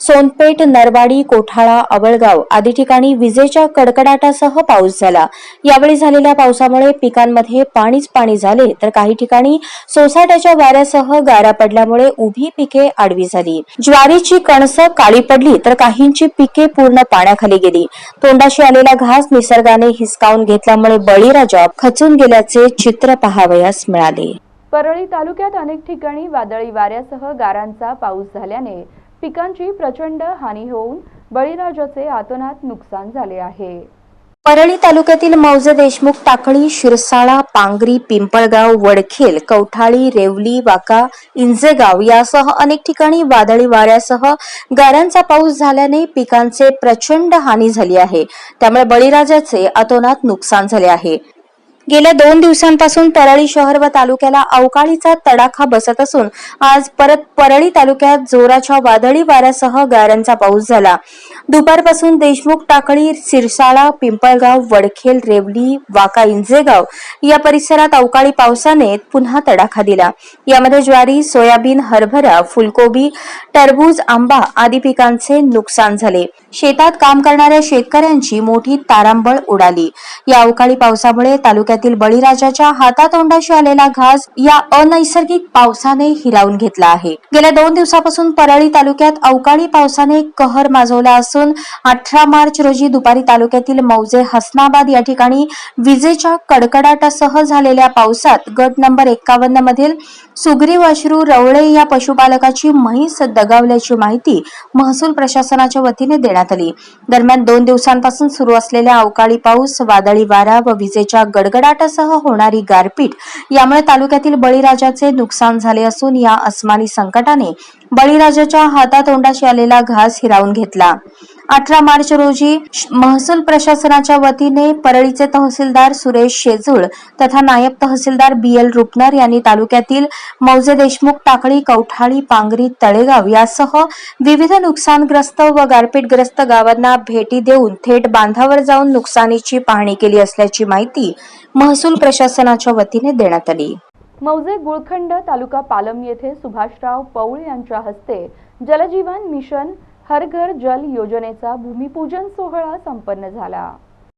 सोनपेठ, नरवाडी, कोठाळा, आवळगाव आदी ठिकाणी विजेच्या कडकडाटासह पाऊस झाला. यावेळी झालेल्या पावसामुळे पिकांमध्ये पाणीच पाणी झाले, तर काही ठिकाणी सोसाट्याच्या वाऱ्यासह गारा पडल्यामुळे उभी पिके आडवी झाली. ज्वारीची कणसं काळी पडली, तर काहींची पिके पूर्ण पाण्याखाली गेली. तोंडाशी आलेला घास निसर्गाने हिसकावून घेतल्यामुळे बळीराजा खचून गेल्याचे चित्र पाहावयास मिळाले. परळी तालुक्यात अनेक ठिकाणी वादळी वाऱ्यासह गारांचा पाऊस झाल्याने पिकांची प्रचंड हानी होऊन बळीराजाचे अतोनात नुकसान झाले आहे. परळी तालुक्यातील मौजे, देशमुख, टाकळी, शिरसाळा, पांगरी, पिंपळगाव, वडखेल, कवठाळी, रेवली, वाका, इंजेगाव यासह अनेक ठिकाणी वादळी वाऱ्यासह गारांचा पाऊस झाल्याने पिकांचे प्रचंड हानी झाली आहे. त्यामुळे बळीराजाचे अतोनात नुकसान झाले आहे. गेल्या 2 दिवसांपासून परळी शहर व तालुक्याला अवकाळीचा तडाखा बसत असून आज परत परळी तालुक्यात जोराच्या वादळी वाऱ्यासह गारांचा पाऊस झाला. दुपारपासून देशमुख, टाकळी, सिरसाळा, पिंपळगाव, वडखेल, रेवली, वाका, इंजेगाव या परिसरात अवकाळी पावसाने पुन्हा तडाखा दिला. यामध्ये ज्वारी, सोयाबीन, हरभरा, फुलकोबी, टरबूज, आंबा आदी पिकांचे नुकसान झाले. शेतात काम करणाऱ्या शेतकऱ्यांची मोठी तारांबळ उडाली. या अवकाळी पावसामुळे तालुक्यातील बळीराजाच्या हातातोंडाशी आलेला घास या अनैसर्गिक पावसाने हिरावून घेतला आहे. गेल्या 2 दिवसापासून परळी तालुक्यात अवकाळी पावसाने कहर माजवला असून 18 मार्च रोजी दुपारी तालुक्यातील मौजे, हसनाबाद या ठिकाणी विजेच्या कडकडाटासह झालेल्या पावसात गट नंबर 51 मधील सुग्रीव अश्रू रवळे या पशुपालकाची म्हैस दगावल्याची माहिती महसूल प्रशासनाच्या वतीने देण्यात आली. दरम्यान 2 दिवसांपासून सुरू असलेल्या अवकाळी पाऊस, वादळी वारा व विजेच्या गडगडाटासह होणारी गारपीट यामुळे तालुक्यातील बळीराजाचे नुकसान झाले असून या अस्मानी संकटाने बळीराजाच्या हातातोंडाशी आलेला घास हिरावून घेतला. 18 मार्च रोजी महसूल प्रशासनाच्या वतीने परळीचे तहसीलदार सुरेश शेजूळ तथा नायब तहसीलदार BL रुपनर यांनी तालुक्यातील मौजे, देशमुख, टाकळी, कवठाळी, पांगरी, तळेगाव यासह विविध नुकसानग्रस्त व गारपीटग्रस्त गावांना भेटी देऊन थेट बांधावर जाऊन नुकसानीची पाहणी केली असल्याची माहिती महसूल प्रशासनाच्या वतीने देण्यात आली. मौजे, गुळखंड, तालुका पालम येथे सुभाषराव पौळ यांच्या हस्ते जलजीवन मिशन हर घर जल योजनेचा भूमिपूजन सोहळा संपन्न झाला.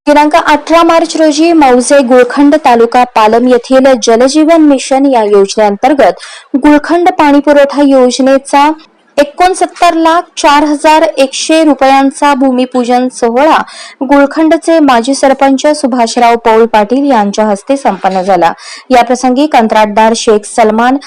दिनांक 18 मार्च रोजी मौजे गुळखंड तालुका पालम येथील जलजीवन मिशन या योजनेअंतर्गत गुळखंड पाणी पुरवठा योजनेचा 69,04,100 रुपयांचा भूमिपूजन सोहळा गुळखंडचे माजी सरपंच सुभाषराव पौळ पाटील यांच्या हस्ते संपन्न झाला. याप्रसंगी कंत्राटदार शेख सलमान,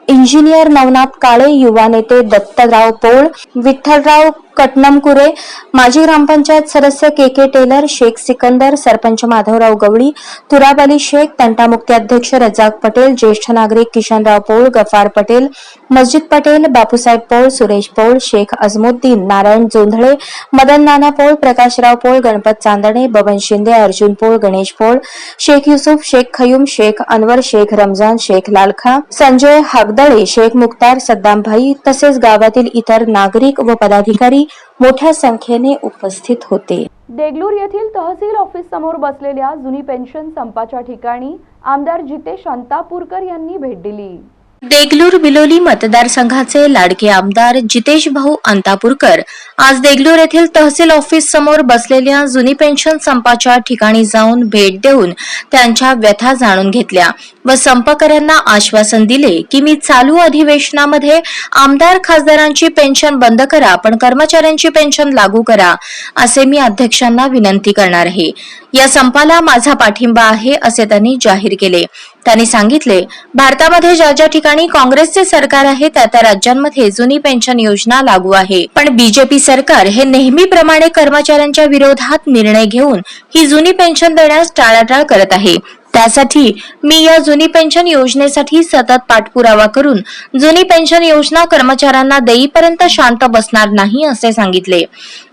इंजिनियर नवनाथ काळे, युवा नेते दत्तराव पौळ, विठ्ठलराव कटनमकुरे, माजी ग्रामपंचायत सदस्य के टेलर, शेख सिकंदर, सरपंच माधवराव गवळी, तुराब अली शेख, तंटामुक्ती अध्यक्ष रजाक पटेल, ज्येष्ठ नागरिक किशनराव पौळ, गफार पटेल, मस्जिद पटेल, बापूसाहेब पौळ, सुरेश पौळ, शेख अजमुद्दीन, नारायण जोंधळे, मदन नाना पौळ, प्रकाशराव पौळ, गणपत चांदणे, बबन शिंदे, अर्जुन पौळ, गणेश पौळ, शेख युसुफ, शेख खयूम, शेख अनवर, शेख रमजान, शेख लालखा, संजय हागदळे, शेख मुक्तार, सद्दाम भाई तसेच गावातील इतर नागरिक व पदाधिकारी मोठ्या संख्येने उपस्थित होते. देगलूर येथील तहसील ऑफिस समोर बसलेल्या जुनी पेन्शन संपाच्या ठिकाणी आमदार जितेश अंतापूरकर यांनी भेट दिली. देगलूर बिलोली मतदारसंघाचे लाडके आमदार जितेश भाऊ अंतापूरकर आज देगलूर येथील तहसील ऑफिस समोर बसलेल्या जुनी पेन्शन संपाच्या ठिकाणी जाऊन भेट देऊन त्यांच्या व्यथा जाणून घेतल्या व संपकऱ्यांना आश्वासन दिले की मी चालू अधिवेशनामध्ये आमदार खासदारांची पेन्शन बंद करा पण कर्मचाऱ्यांची पेन्शन लागू करा असे मी अध्यक्षांना विनंती करणार आहे. या संपाला माझा पाठिंबा आहे असे त्यांनी जाहीर केले. त्यांनी सांगितले, भारतामध्ये ज्या ज्या ठिकाणी काँग्रेसचे सरकार आहे त्या त्या राज्यांमध्ये जुनी पेन्शन योजना लागू आहे, पण बीजेपी सरकार हे नेहमीप्रमाणे कर्मचाऱ्यांच्या विरोधात निर्णय घेऊन ही जुनी पेन्शन देण्यास टाळाटाळ करत आहे. त्यासाठी मी या जुनी पेन्शन योजनेसाठी सतत पाठपुरावा करून जुनी पेन्शन योजना कर्मचाऱ्यांना देईपर्यंत शांत बसणार नाही असे सांगितले.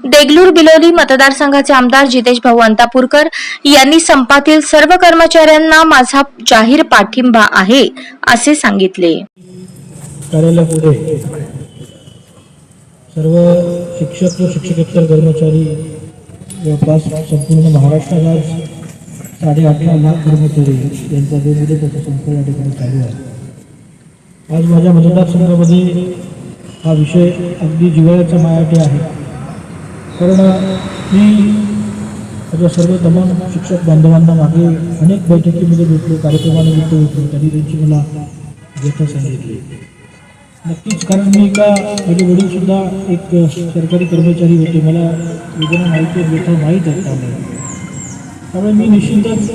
देगलूर बिलोली मतदारसंघाचे आमदार जितेश भाऊ अंतापूरकर यांनी संपातील सर्व कर्मचाऱ्यांना माझा जाहीर पाठिंबा आहे असे सांगितले. कार्यालयापुढे सर्व शिक्षक व शिक्षकेतर कर्मचारी जवळपास संपूर्ण महाराष्ट्रात आज 18.5 लाख कर्मचारी यांचा बेमुदत संप या ठिकाणी चालू आहे. आज माझ्या मतदारसंघामध्ये हा विषय अगदी जिव्हाळ्याचा माझ्यासाठी आहे, कारण मी माझ्या सर्व तमाम शिक्षक बांधवांना मागे अनेक बैठकीमध्ये भेटलो, कार्यक्रमानिमित्त भेटलो, त्यांनी त्यांची मला व्यथा सांगितली. नक्कीच, कारण मी माझे वडील सुद्धा एक सरकारी कर्मचारी होते, मला योजना माहिती आहे, व्यथा माहीत आहे. त्यामुळे मी निश्चितच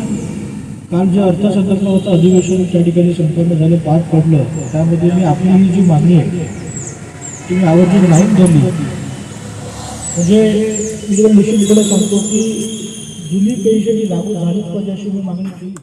काल जे अर्थसंकल्पाचं अधिवेशन त्या ठिकाणी संपन्न झालं, पार पडलं, त्यामध्ये मी आपली ही जी मागणी आहे ती मी आवर्जून माहीत धरली. म्हणजे मी तुला निश्चितपणे सांगतो की जुनी पेन्शन ही लागू झालीच पाहिजे अशी मी मागणी केली.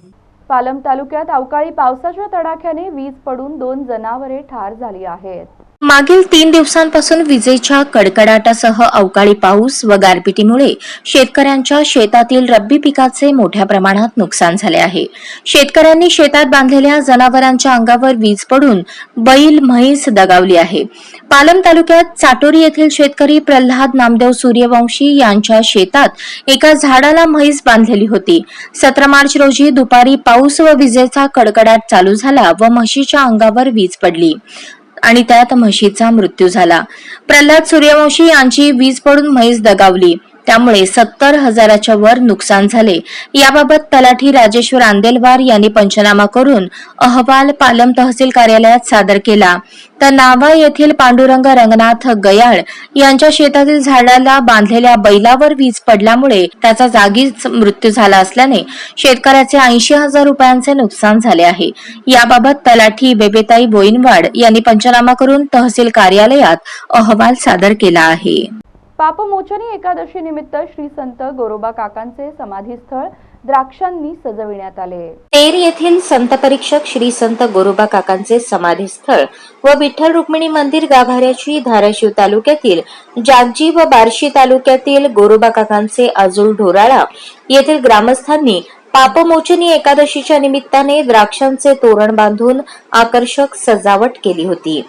पालम तालुक्यात अवकाळी पावसाच्या तडाख्याने वीज पडून 2 जनावरे ठार झाली आहेत. मागील 3 दिवसांपासून विजेच्या कडकडाटासह अवकाळी पाऊस व गारपिटीमुळे शेतकऱ्यांच्या शेतातील रब्बी पिकाचे मोठ्या प्रमाणात नुकसान झाले आहे. शेतकऱ्यांनी शेतात बांधलेल्या जनावरांच्या अंगावर वीज पडून बैल, म्हैस दगावली आहे. पालम तालुक्यात चाटोरी येथील शेतकरी प्रल्हाद नामदेव सूर्यवंशी यांच्या शेतात एका झाडाला म्हैस बांधलेली होती. 17 मार्च रोजी दुपारी पाऊस व विजेचा कडकडाट चालू झाला व म्हशीच्या अंगावर वीज पडली आणि त्यात म्हशीचा मृत्यू झाला. प्रल्हाद सूर्यवंशी यांची वीज पडून म्हैस दगावली, त्यामुळे 70,000च्या वर नुकसान झाले. याबाबत तलाठी राजेश्वर आंदेलवार यांनी पंचनामा करून अहवाल पालम तहसील कार्यालयात सादर केला. तर नावा येथील पांडुरंग रंगनाथ गयाळ यांच्या शेतातील झाडाला बांधलेल्या बैलावर वीज पडल्यामुळे त्याचा जागीच मृत्यू झाला असल्याने शेतकऱ्याचे 80,000 रुपयांचे नुकसान झाले आहे. याबाबत तलाठी बेबेताई बोईनवाड यांनी पंचनामा करून तहसील कार्यालयात अहवाल सादर केला आहे. पापमोचनी एकादशी निमित्त श्री संत गोरोबा काकांचे समाधीस्थळ द्राक्षांनी सजविण्यात आले. तेर येथील संत परीक्षक श्री संत गोरोबा काकांचे समाधीस्थळ व विठ्ठल रुक्मिणी मंदिर गाभाऱ्याची धाराशिव तालुक्यातील जागजी व बार्शी तालुक्यातील गोरोबा काकांचे आजूळ ढोराळा येथील ग्रामस्थांनी पापमोचनी एकादशीच्या निमित्ताने द्राक्षांचे तोरण बांधून आकर्षक सजावट केली होती.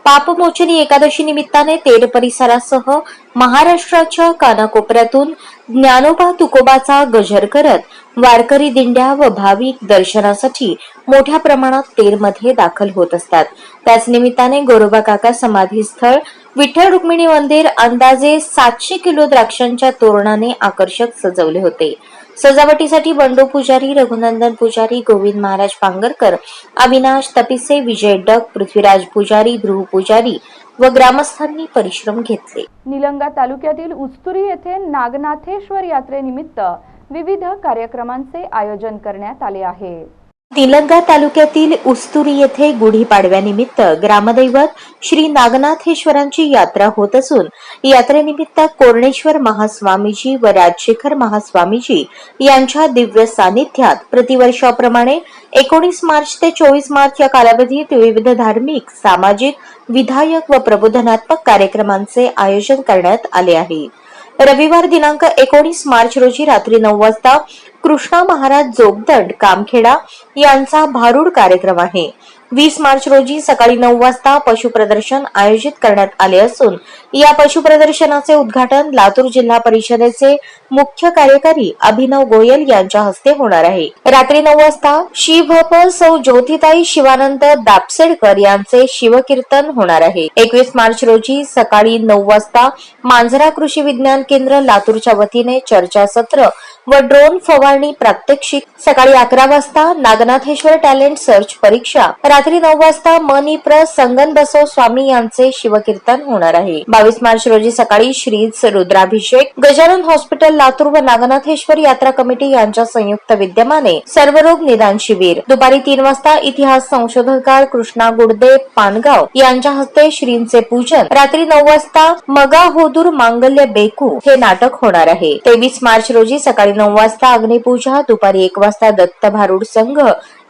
पापमोचनी एकादशी निमित्ताने तेर परिसरासह महाराष्ट्राच्या कानाकोपऱ्यातून ज्ञानोबा तुकोबाचा गजर करत वारकरी दिंड्या व भाविक दर्शनासाठी मोठ्या प्रमाणात तेरमध्ये दाखल होत असतात. त्याच निमित्ताने गोरोबा काका समाधी स्थळ विठ्ठल रुक्मिणी मंदिर अंदाजे 700 किलो द्राक्षांच्या तोरणाने आकर्षक सजवले होते. सजावटीसाठी बंडू पुजारी, रघुनंदन पुजारी, गोविंद महाराज पांगरकर, अविनाश तपिसे, विजय डग, पृथ्वीराज पुजारी, ध्रुव पुजारी व ग्रामस्थांनी परिश्रम घेतले. निलंगा तालुक्यातील उस्तुरी येथे नागनाथेश्वर यात्रेनिमित्त विविध कार्यक्रमांचे आयोजन करण्यात आले आहे. निलंगा तालुक्यातील उस्तुरी येथे गुढीपाडव्यानिमित्त ग्रामदैवत श्री नागनाथेश्वरांची यात्रा होत असून यात्रेनिमित्त कोरणेश्वर महास्वामीजी व राजशेखर महास्वामीजी यांच्या दिव्य सानिध्यात प्रतिवर्षाप्रमाणे 19 मार्च ते 24 मार्च या कालावधीत विविध धार्मिक, सामाजिक, विधायक व प्रबोधनात्मक कार्यक्रमांचे आयोजन करण्यात आले आहे. रविवार दिनांक 19 मार्च रोजी रात्री 9 वाजता कृष्णा महाराज जोगदंड कामखेडा यांचा भारूड कार्यक्रम आहे. 20 मार्च रोजी सकाळी 9 वाजता पशु प्रदर्शन आयोजित करण्यात आले असून या पशु प्रदर्शनाचे उद्घाटन लातूर जिल्हा परिषदेचे मुख्य कार्यकारी अभिनव गोयल यांच्या हस्ते होणार आहे. रात्री 9 वाजता शिवप सौ ज्योतिताई शिवानंद दापसेडकर यांचे शिवकीर्तन होणार आहे. 21 मार्च रोजी सकाळी 9 वाजता मांजरा कृषी विज्ञान केंद्र लातूरच्या वतीने चर्चासत्र व ड्रोन फवारणी प्रात्यक्षिक, सकाळी 11 वाजता नागनाथेश्वर टॅलेंट सर्च परीक्षा, रात्री 9 वाजता मनीप्र संगन बसव स्वामी यांचे शिवकीर्तन होणार आहे. 22 मार्च रोजी सकाळी श्रीच रुद्राभिषेक, गजानन हॉस्पिटल लातूर व नागनाथेश्वर यात्रा कमिटी यांच्या संयुक्त विद्यमाने सर्वरोग निदान शिबिर. दुपारी 3 वाजता इतिहास संशोधनकार कृष्णा गुडदे पानगाव यांच्या हस्ते श्रींचे पूजन. रात्री 9 वाजता मगा होदूर मांगल्य बेकू हे नाटक होणार आहे. 23 मार्च रोजी सकाळी 9 वाजता अग्निपूजा. दुपारी 1 वाजता दत्त भारूड संघ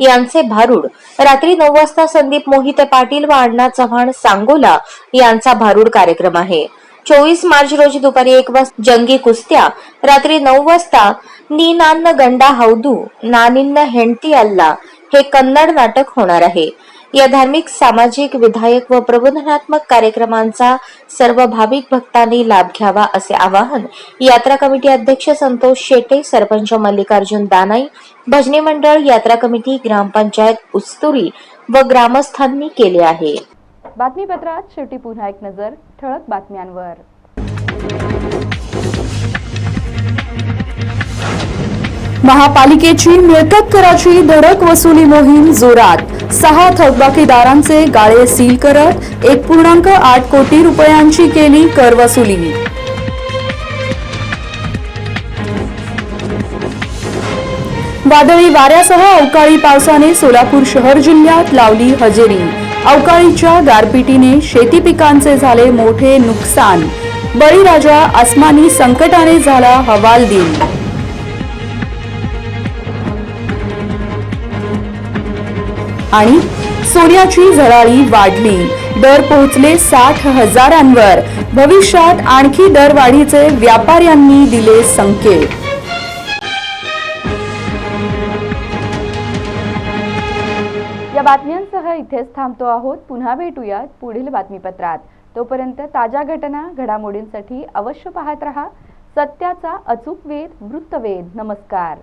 यांचे भारूड. रात्री 9 वाजता संदीप मोहिते पाटील व अण्णा चव्हाण सांगोला यांचा भारूड कार्यक्रम आहे. 24 मार्च रोजी दुपारी 1 वाजता जंगी कुस्त्या. रात्री 9 वाजता नी नान्न गंडा हौदू नानिन्न हेंडती अल्ला हे कन्नड नाटक होणार आहे. या धार्मिक, सामाजिक, विधायक व प्रबोधनात्मक कार्यक्रमांचा सर्व भाविक भक्तांनी लाभ घ्यावा असे आवाहन यात्रा कमिटी अध्यक्ष संतोष शेटे, सरपंच मल्लिकार्जुन दानाई, भजनी मंडळ, यात्रा कमिटी, ग्रामपंचायत उस्तुरी व ग्रामस्थांनी केले आहे. बातमीपत्रात शेवटी पुन्हा एक नजर ठळक बातम्यांवर. महापालिकेची मिळकत कराची धडक वसुली मोहीम जोरात. 6 थकबाकीदारांचे गाळे सील करत 1.8 कोटी रुपयांची केली कर वसुली. वादळी वाऱ्यासह अवकाळी पावसाने सोलापूर शहर जिल्ह्यात लावली हजेरी. अवकाळीच्या गारपिटीने शेती पिकांचे झाले मोठे नुकसान. बळीराजा आसमानी संकटाने झाला हवालदिल. आणि सोन्याची झळाळी वाढली. दर पोहोचले 60,000वर. भविष्यात आणखी दरवाढीचे व्यापाऱ्यांनी दिले संकेत. या बातम्यांसह इथेच थांबतो आहोत. पुन्हा भेटूयात पुढील बातमीपत्रात. तोपर्यंत ताज्या घटना, घडामोडींसाठी अवश्य पाहत रहा सत्याचा अचूक वेध वृत्तवेध. नमस्कार.